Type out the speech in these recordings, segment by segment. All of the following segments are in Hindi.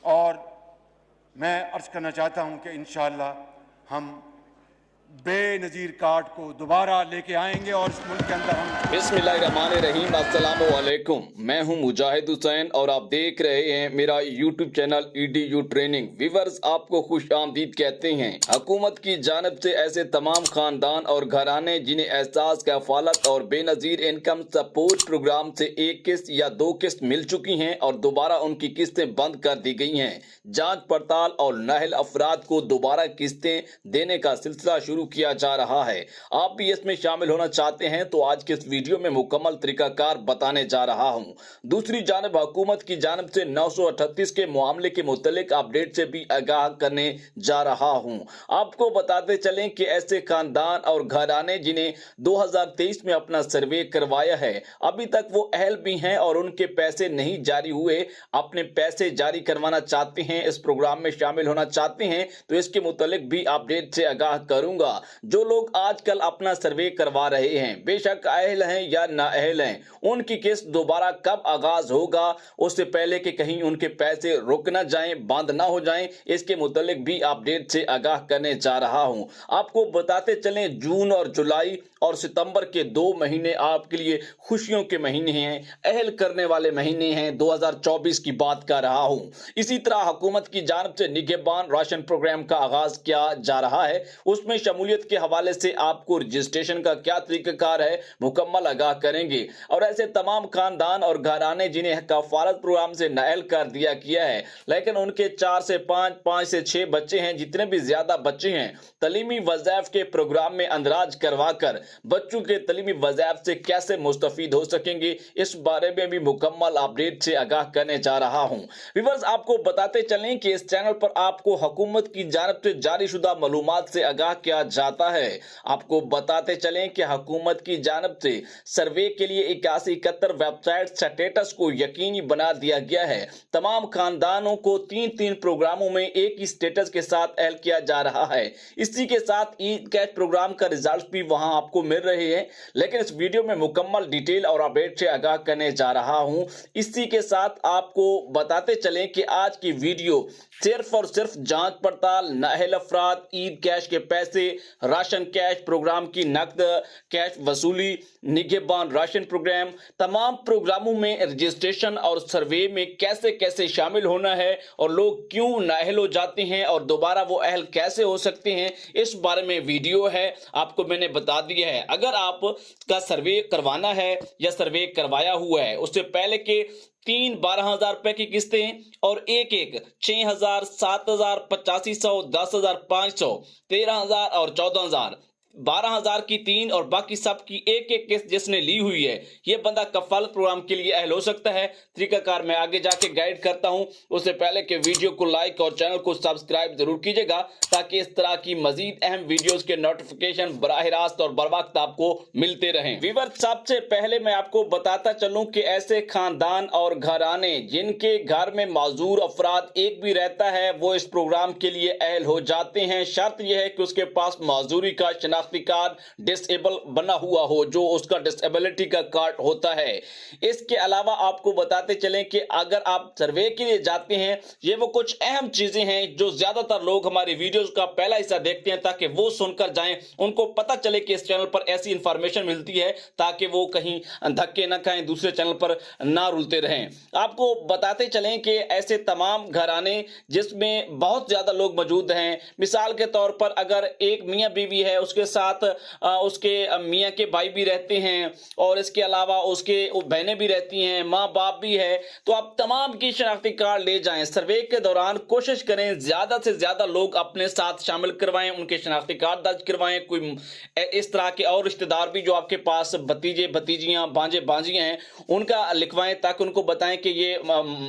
और मैं अर्ज करना चाहता हूं कि इंशाअल्लाह हम बेनज़ीर कार्ड को दोबारा लेके आएंगे और इस मुल्क के अंदर हम बिस्मिल्लाहिर्रहमानिर्रहीम, अस्सलामु अलैकुम। मैं हूं मुजाहिद हुसैन और आप देख रहे हैं मेरा YouTube channel EDU training. Viewers, आपको खुश आमदीद कहते हैं। हुकूमत की जानिब से ऐसे तमाम खानदान और घराने जिन्हें एहसास, कफालत और बेनज़ीर इनकम सपोर्ट प्रोग्राम से एक किस्त या 2 किस्त मिल चुकी हैं और दोबारा उनकी किस्तें बंद कर दी गई हैं। जांच पड़ताल और नाअहल अफराद को दोबारा किस्तें देने का सिलसिला शुरू किया जा रहा है। आप भी इसमें शामिल होना चाहते हैं तो आज के इस वीडियो में मुकम्मल तरीकाकार बताने जा रहा हूं। दूसरी जानिब हुकूमत की जानिब से 938 के मामले के मुतल्लिक अपडेट से भी आगाह करने जा रहा हूं। आपको बताते चलें कि ऐसे खानदान और घराने जिन्हें 2023 में अपना सर्वे करवाया है, अभी तक वो अहल भी हैं और उनके पैसे नहीं जारी हुए, अपने पैसे जारी करवाना चाहते हैं, इस प्रोग्राम में शामिल होना चाहते हैं, तो इसके मुतल्लिक भी अपडेट से आगाह करूंगा। जो लोग आजकल अपना सर्वे करवा रहे हैं, बेशक अहल हैं या नाअहल हैं, उनकी किस्त दोबारा कब आगाज होगा, उससे पहले कि कहीं उनके पैसे रुक ना जाएं, बंद ना हो जाएं, इसके मुतल्लिक भी अपडेट से आगाह करने जा रहा हूं। आपको बताते चलें, जून और जुलाई और सितंबर के 2 महीने आपके लिए खुशियों के महीने हैं, अहल करने वाले महीने हैं। 2024 की बात कर रहा हूं। इसी तरह हुकूमत की जानिब से निगहबान राशन प्रोग्राम का आगाज किया जा रहा है। उसमें शमूलियत के हवाले से आपको रजिस्ट्रेशन का क्या तरीकाकार है, मुकम्मल आगाह करेंगे। और ऐसे तमाम खानदान और घराने जिन्हें कफालत प्रोग्राम से नाअहल कर दिया गया है, लेकिन उनके 4 से 5, 5 से 6 बच्चे हैं, जितने भी ज्यादा बच्चे हैं, तलीमी वज़ाइफ के प्रोग्राम में अंदराज करवाकर बच्चों के तलीमी वज़ाइफ से कैसे मुस्तफीद हो सकेंगे, इस बारे में भी मुकम्मल अपडेट से आगाह करने जा रहा हूं। व्यूअर्स, आपको बताते चलें कि इस चैनल पर आपको हुकूमत की जानिब से जारी शुदा मालूमात से आगाह किया जाता है। आपको बताते चलें कि हुकूमत की जानिब से सर्वे के लिए 8171 वेबसाइट स्टेटस को यकीनी बना दिया गया है। तमाम खानदानों को 3-3 प्रोग्रामों में एक ही स्टेटस के साथ अहल किया जा रहा है। इसी के साथ ईद कैश प्रोग्राम का रिजल्ट भी वहां आपको मिल रहे हैं, लेकिन इस वीडियो में मुकम्मल डिटेल और अपडेट से आगाह करने जा रहा हूं। इसी के साथ आपको बताते चलें कि आज की वीडियो सिर्फ और सिर्फ जांच पड़ताल, नाअहल अफराद, ईद कैश के पैसे, राशन कैश प्रोग्राम की नकद कैश वसूली, निगहबान राशन प्रोग्राम, तमाम प्रोग्रामों में रजिस्ट्रेशन और सर्वे में कैसे कैसे शामिल होना है और लोग क्यों नाअहल हो जाते हैं और दोबारा वो अहल कैसे हो सकते हैं, इस बारे में वीडियो है, आपको मैंने बता दिया है। अगर आप का सर्वे करवाना है या सर्वे करवाया हुआ है, उससे पहले के 3 12,000 रुपए की किस्तें और एक 6,000, 7,000, 8500, 10,500, 13,000 और 14,000, 12,000 की 3 और बाकी सब की एक किस्त जिसने ली हुई है, ये बंदा कफालत प्रोग्राम के लिए अहल हो सकता है। तरीकाकार मैं आगे जाके गाइड करता हूं, उससे पहले कि वीडियो को लाइक और चैनल को सब्सक्राइब जरूर कीजिएगा, ताकि इस तरह की मजीद अहम वीडियोस के नोटिफिकेशन बराह रास्त और बर वक्त आपको मिलते रहें। व्यूअर्स, सबसे पहले मैं आपको बताता चलूं कि ऐसे खानदान और घराने जिनके घर में माजूर अफराद एक भी रहता है, वो इस प्रोग्राम के लिए अहल हो जाते हैं। शर्त यह है कि उसके पास माजूरी का कार्ड डिसेबल बना हुआ हो, जो उसका डिसेबिलिटी का कार्ड होता है। इसके अलावा आपको बताते चलें कि अगर आप सर्वे के लिए जाते हैं, ये वो कुछ अहम चीजें हैं जो ज्यादातर लोग हमारी वीडियोस का पहला हिस्सा देखते हैं, ताकि वो सुनकर जाएं, उनको पता चले कि इस चैनल पर ऐसी इंफॉर्मेशन मिलती है, ताकि वो कहीं धक्के न खाएं, दूसरे चैनल पर ना रुलते रहें। आपको बताते चलें कि ऐसे तमाम घराने जिसमें बहुत ज्यादा लोग मौजूद हैं, मिसाल के तौर पर अगर एक मियां बीवी है, उसके साथ उसके मियां के भाई भी रहते हैं और इसके अलावा उसके बहनें भी रहती हैं, माँ बाप भी है, तो आप तमाम की शनाख्ती कार्ड ले जाएं। सर्वे के दौरान कोशिश करें ज्यादा से ज्यादा लोग अपने साथ शामिल करवाएं, उनके शनाख्ती कार्ड दर्ज करवाएं। कोई इस तरह के और रिश्तेदार भी जो आपके पास भतीजे भतीजियां भांजे भांजियां हैं, उनका लिखवाएं, ताकि उनको बताएं कि ये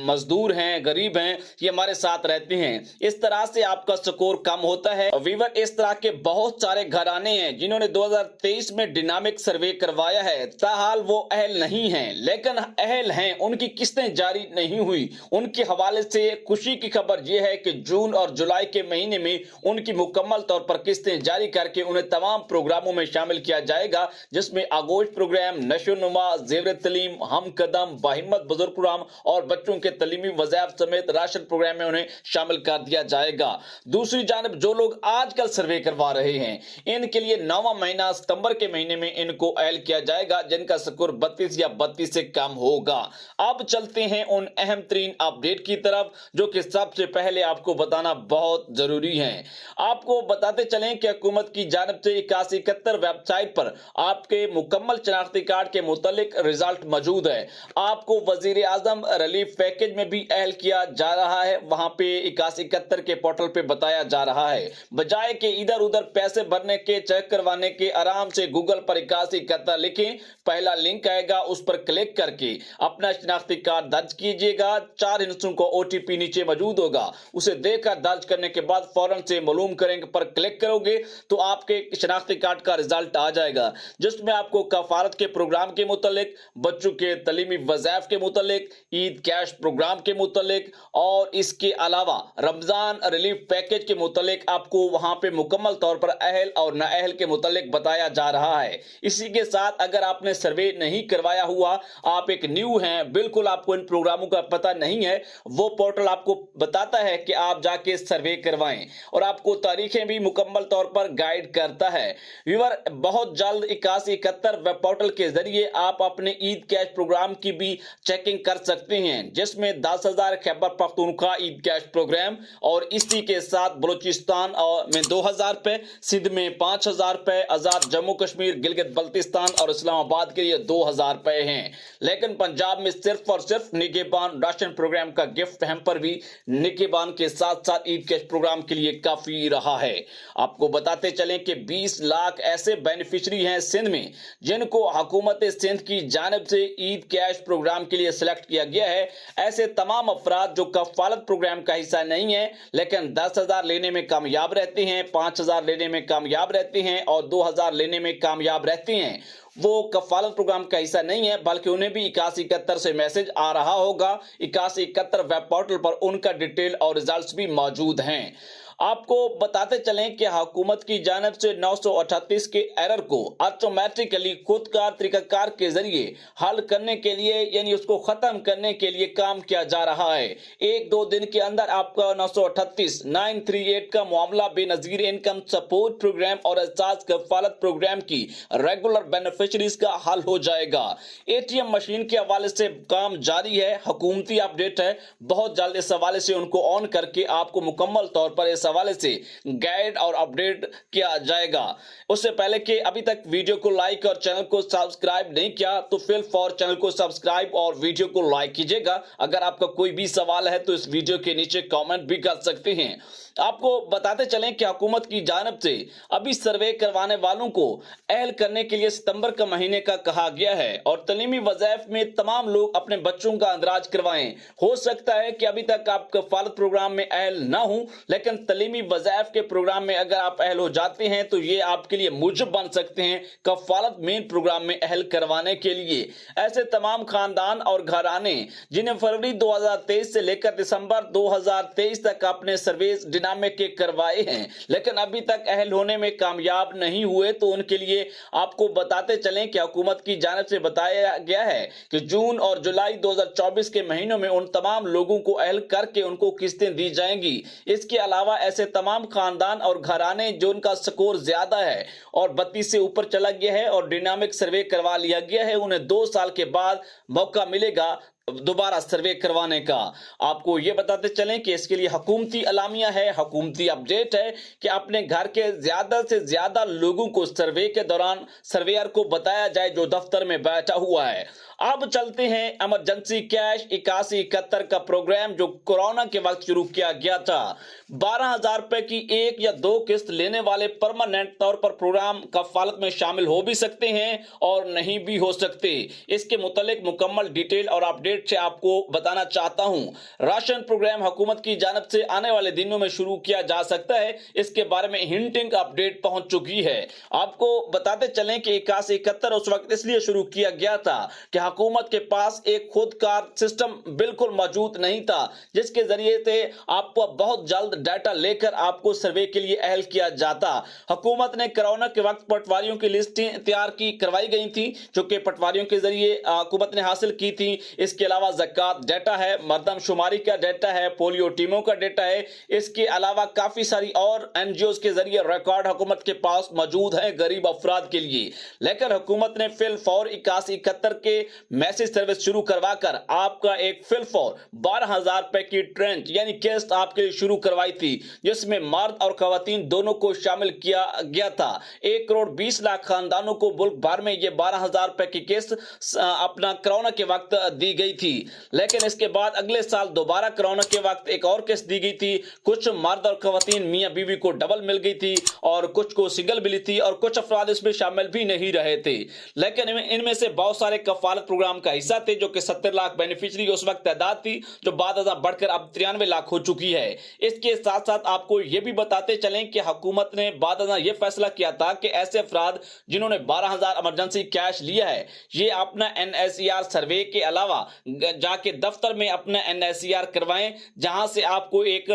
मजदूर हैं, गरीब हैं, ये हमारे साथ रहते हैं। इस तरह से आपका स्कोर कम होता है। वीवर, इस तरह के बहुत सारे घराने रहे हैं जिन्होंने 2023 में डिनामिक सर्वे करवाया है, ताहाल वो अहल नहीं हैं, लेकिन अहल हैं, उनकी किस्तें जारी नहीं हुई। उनके हवाले से खुशी की खबर यह है कि जून और जुलाई के महीने में उनकी मुकम्मल तौर पर किस्तें जारी करके उन्हें तमाम प्रोग्रामों में शामिल किया जाएगा, जिसमें आगोश प्रोग्राम, नशोनुमा, जेवर तलीम, हम कदम, बाहिम्मत बुजुर्ग प्रोग्राम और बच्चों के तलीमी वज़ाइफ समेत राशन प्रोग्राम में उन्हें शामिल कर दिया जाएगा। दूसरी जानब जो लोग आजकल सर्वे करवा रहे हैं, इनके लिए 9वां महीना सितंबर के महीने में इनको अहल किया जाएगा, जिनका स्कोर 32 या 32 से कम होगा। अब चलते हैं उन अहम तरीन अपडेट की तरफ जो कि सबसे पहले आपको बताना बहुत जरूरी है। आपको बताते चलें कि हुकूमत की जानिब से 8171 वेबसाइट पर आपके मुकम्मल शनाख्ती कार्ड के मुतालिक रिजल्ट मौजूद है। आपको वजीर आजम रिलीफ पैकेज में भी अहल किया जा रहा है, वहां पे 8171 के पोर्टल पे बताया जा रहा है। बजाय के इधर उधर पैसे भरने के, चेक करवाने के, आराम से गूगल पर 8171 लिखें, पहला लिंक आएगा, उस पर क्लिक करके अपना शनाख्ती कार्ड दर्ज कीजिएगा। 4 हिस्सों को OTP नीचे मौजूद होगा, उसे देकर दर्ज करने के बाद फौरन से मालूम करेंगे पर क्लिक करोगे तो आपके शनाख्ती कार्ड का रिजल्ट आ जाएगा, जिसमें आपको कफारत के प्रोग्राम के मुतालिक, बच्चों के तलीमी वज़ाइफ के मुतालिक, ईद कैश प्रोग्राम के मुतालिक और इसके अलावा रमजान रिलीफ पैकेज के मुतालिक आपको वहां पे मुकम्मल तौर पर अहल और नाअहल के मुतालिक बताया जा रहा है। इसी के साथ अगर आपने सर्वे नहीं करवाया हुआ, आप एक न्यू हैं, बिल्कुल आपको इन प्रोग्रामों का पता नहीं है, वो पोर्टल आपको बताता है कि आप जाके सर्वे करवाएं और आपको तारीखें भी मुकम्मल तौर पर गाइड करता है। व्यूअर, बहुत जल्द 8171 वेब पोर्टल के जरिए आप अपने ईद कैश प्रोग्राम की भी चेकिंग कर सकते हैं, जिसमें 10,000 खैबर पख्तूनख्वा ईद कैश प्रोग्राम और इसी के साथ बलूचिस्तान में 2,000 रुपए, सिंध में 5,000 रुपए, आजाद जम्मू कश्मीर, गिलगित बल्तिस्तान और इस्लामाबाद के लिए 2,000 रुपए हैं। लेकिन पंजाब में सिर्फ और सिर्फ निगेबान राशन प्रोग्राम का गिफ्ट हैम्पर भी निगेबान के साथ साथ ईद कैश प्रोग्राम के लिए काफी रहा है। आपको बताते चलें कि 20 लाख ऐसे बेनिफिशरी हैं सिंध में जिनको हुकूमत सिंध की जानिब से ईद कैश प्रोग्राम के लिए सिलेक्ट किया गया है। ऐसे तमाम अफराद जो कफालत प्रोग्राम का हिस्सा नहीं है लेकिन 10,000 लेने में कामयाब रहते हैं, 5,000 लेने में कामयाब रहते हैं और 2,000 लेने में कामयाब रहते हैं, वो कफालत प्रोग्राम का हिस्सा नहीं है, बल्कि उन्हें भी 8171 से मैसेज आ रहा होगा। 8171 वेब पोर्टल पर उनका डिटेल और रिजल्ट्स भी मौजूद हैं। आपको बताते चलें कि हुकूमत की जानिब से 938 के एरर को ऑटोमेटिकली खुदकार तरीकाकार के जरिए हल करने के लिए, यानी उसको खत्म करने के लिए काम किया जा रहा है। 1-2 दिन के अंदर आपका 938 का मामला बेनजीर इनकम सपोर्ट प्रोग्राम और एहसास कफालत प्रोग्राम की रेगुलर बेनिफिशरीज का हल हो जाएगा। ATM मशीन के हवाले से काम जारी है, हुकूमती अपडेट है, बहुत जल्द इस हवाले से उनको ऑन करके आपको मुकम्मल तौर पर इस हवाले से गाइड और अपडेट किया जाएगा। उससे पहले कि अभी तक वीडियो को लाइक और चैनल को सब्सक्राइब नहीं किया तो फिल फॉर चैनल को सब्सक्राइब और वीडियो को लाइक कीजिएगा। अगर आपका कोई भी सवाल है तो इस वीडियो के नीचे कमेंट भी कर सकते हैं। आपको बताते चलें कि हुकूमत की जानिब से अभी सर्वे करवाने वालों को अहल करने के लिए सितंबर का महीने का कहा गया है और तलीमी वज़ाइफ में तमाम लोग अपने बच्चों का अंदराज करवाएं। हो सकता है कि अभी तक आप कफालत प्रोग्राम में अहल ना हो, लेकिन तलीमी वज़ाइफ के प्रोग्राम में अगर आप अहल हो जाते हैं तो ये आपके लिए मूजब बन सकते हैं कफालत मेन प्रोग्राम में अहल करवाने के लिए। ऐसे तमाम खानदान और घराने जिन्हें फरवरी 2023 से लेकर दिसंबर 2023 तक अपने सर्विस डिनामिक के करवाए हैं लेकिन अभी तक अहल होने में कामयाब नहीं हुए, तो उनके लिए आपको बताते चलें कि हुकूमत की जानिब से बताया गया है कि जून और जुलाई 2024 के महीनों में उन तमाम लोगों को अहल करके उनको किस्तें दी जाएंगी। इसके अलावा ऐसे तमाम खानदान और घराने जो उनका स्कोर ज्यादा है और 32 से ऊपर चला गया है और डिनामिक सर्वे करवा लिया गया है, उन्हें 2 साल के बाद मौका मिलेगा दोबारा सर्वे करवाने का। आपको ये बताते चलें कि इसके लिए हुकूमती अलामिया है, हुकूमती अपडेट है कि अपने घर के ज्यादा से ज्यादा लोगों को सर्वे के दौरान सर्वेयर को बताया जाए जो दफ्तर में बैठा हुआ है। अब चलते हैं इमरजेंसी कैश 8171 का प्रोग्राम जो कोरोना के वक्त शुरू किया गया था। 12,000 रुपए की 1 या 2 किस्त लेने वाले परमानेंट तौर पर प्रोग्राम कफालत में शामिल हो भी सकते हैं और नहीं भी हो सकते। इसके मुतालिक मुकम्मल डिटेल और अपडेट अपडेट से आपको बताना चाहता हूं। राशन प्रोग्राम हुकूमत की जानिब से आने वाले दिनों में शुरू किया जा सकता है, इसके बारे में हिंटिंग अपडेट पहुंच चुकी है। आपको बताते चलें कि 81-71 उस वक्त इसलिए शुरू किया गया था कि हुकूमत के पास एक खुद का सिस्टम बिल्कुल मौजूद नहीं था, जिसके जरिए से आपको बहुत जल्द डाटा लेकर आपको सर्वे के लिए अहल किया जाता। हुकूमत ने कोरोना के वक्त पटवारियों की लिस्टें तैयार की करवाई गई थी, जो कि पटवारियों के जरिए हुकूमत ने हासिल की थी। इसके अलावा ज़कात डाटा है, मरदमशुमारी का डाटा है, पोलियो टीमों का डाटा है। इसके अलावा काफी सारी और एनजीओ के जरिए रिकॉर्ड हुकूमत के पास मौजूद है गरीब अफराद के लिए। लेकिन हुकूमत ने फिल फौर 81-71 के मैसेज सर्विस शुरू करवाकर आपका एक फिल फौर 12,000 रुपए की ट्रेंच यानी किस्त आपके लिए शुरू करवाई थी, जिसमें मर्द और खवातीन दोनों को शामिल किया गया था। 1,20,00,000 खानदानों को मुल्क भर में ये 12,000 रुपए की किस्त अपना कोरोना के वक्त दी गई थी। लेकिन इसके बाद अगले साल दोबारा कोरोना के वक्त एक और किस्त दी गई थी। कुछ मर्द और खवातीन मियां बीवी को डबल मिल गई थी और कुछ को सिंगल मिली थी और कुछ अफराद इसमें शामिल भी नहीं रहे थे। लेकिन इनमें से बहुत सारे कफालत प्रोग्राम का हिस्सा थे, जो कि 70 लाख बेनिफिशियरी उस वक्त तादाद थी, जो बाद बढ़कर अब 93 लाख हो चुकी है। इसके साथ साथ आपको यह भी बताते चलें कि हुकूमत ने बाद यह फैसला किया था कि ऐसे अफराद जिन्होंने 12,000 इमरजेंसी कैश लिया है, ये अपना NSER सर्वे के अलावा जाके दफ्तर में अपना NSER करवाएं, जहां से आपको एक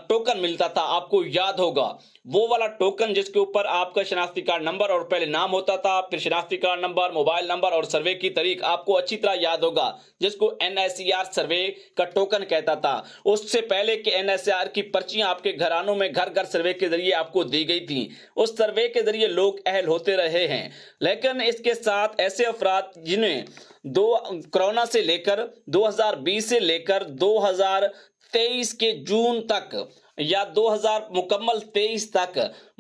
टोकन मिलता था। आपको याद होगा वो वाला टोकन जिसके ऊपर आपका शनाख्ती कार्ड नंबर और पहले नाम होता था, फिर शनाख्ती कार्ड नंबर, मोबाइल नंबर और सर्वे की तारीख आपको अच्छी तरह याद होगा, जिसको NSER सर्वे का टोकन कहता था। उससे पहले कि NSER की पर्चियां आपके घरानों में घर घर सर्वे के जरिए आपको दी गई थी। उस सर्वे के जरिए लोग अहल होते रहे हैं। लेकिन इसके साथ ऐसे अफराद जिन्हें कोरोना से लेकर 2020 से लेकर 2023 के जून तक या 2000 मुकम्मल 23 तक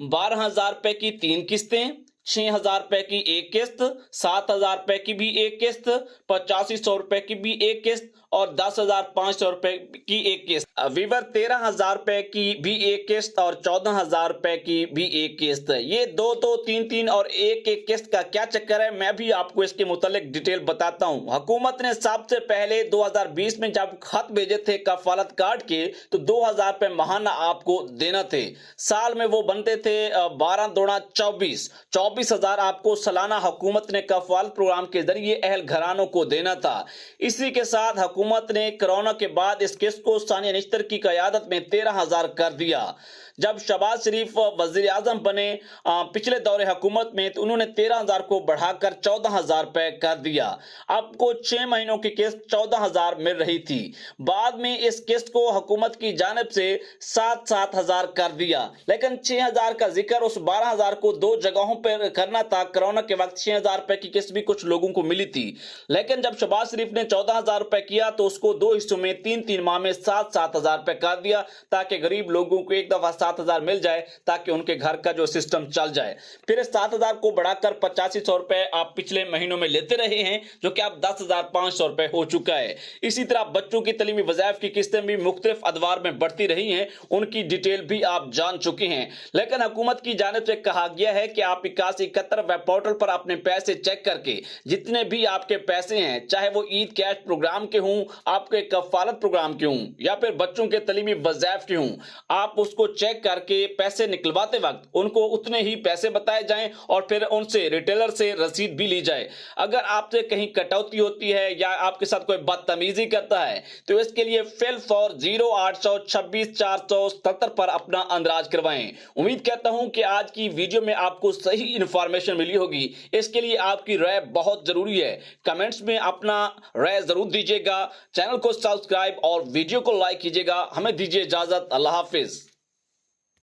12,000 रुपए की 3 किस्तें, 6,000 रुपए की एक किस्त, 7,000 रुपए की भी एक किस्त, 8500 रुपए की भी एक किस्त और 10,500 रुपए की एक किस्त। वीवर 13,000 रुपए की भी एक किस्त और 14,000 रुपए की भी एक किस्त। ये 2-2, 3-3 और एक किस्त का क्या चक्कर है, मैं भी आपको इसके मुतालिक डिटेल बताता हूं। हुकूमत ने सबसे पहले 2020 में जब खत भेजे थे कफालत कार्ड के, तो 2,000 रुपए महाना आपको देना थे। साल में वो बनते थे 12-2-24, 24,000 आपको सालाना हुकूमत ने कफालत प्रोग्राम के जरिए अहल घरानों को देना था। इसी के साथ हुकूमत ने कोरोना के बाद इस किस्त को सानिया निश्तर की क़यादत में 13,000 कर दिया। जब शहबाज शरीफ वज़ीर आज़म बने पिछले दौरे हुकूमत में, तो उन्होंने 13,000 को बढ़ाकर 14,000 रुपए कर दिया। आपको 6 महीनों की किस्त 14,000 मिल रही थी। बाद में इस किस्त को हुकूमत की जानिब से 7,000 कर दिया। लेकिन 6,000 का जिक्र उस 12,000 को 2 जगहों पर करना था। कोरोना के वक्त 6,000 रुपए की किस्त भी कुछ लोगों को मिली थी। लेकिन जब शहबाज शरीफ ने 14,000 रुपए किया, तो उसको 2 हिस्सों में 3-3 माह में 7,000 रुपए कर दिया, ताकि गरीब लोगों को एक दफा 7,000 मिल जाए, ताकि उनके घर का जो सिस्टम चल जाए। फिर 7,000 को बढ़ाकर 8500 रुपए आप पिछले महीनों में लेते रहे हैं, जो कि अब 10,500 रुपए हो चुका है। इसी तरह बच्चों की तलीमी वज़ाइफ की किस्तें भी मुख्तलिफ अदवार में बढ़ती रही हैं, उनकी डिटेल भी आप जान चुके हैं। लेकिन हुकूमत की जानिब से कहा गया है कि आप 81-71 वेब पोर्टल पर अपने पैसे चेक करके जितने भी आपके पैसे हैं, चाहे वो ईद कैश प्रोग्राम के हों, आपके कफालत प्रोग्राम के हों या फिर बच्चों के तलीमी वज़ाइफ के हों, आप उसको चेक करके पैसे निकलवाते वक्त उनको उतने ही पैसे बताए जाएं और फिर उनसे रिटेलर से रसीद भी ली जाए। अगर आपसे कहीं कटौती होती है या आपके साथ कोई बदतमीजी करता है, तो इसके लिए फिल फॉर 0826-477 पर अपना अंदराज करवाएं। उम्मीद करता हूं कि आज की वीडियो में आपको सही इंफॉर्मेशन मिली होगी। इसके लिए आपकी राय बहुत जरूरी है। कमेंट्स में अपना राय जरूर दीजिएगा। चैनल को सब्सक्राइब और वीडियो को लाइक कीजिएगा। हमें दीजिए इजाजत। अल्लाह हाफिज।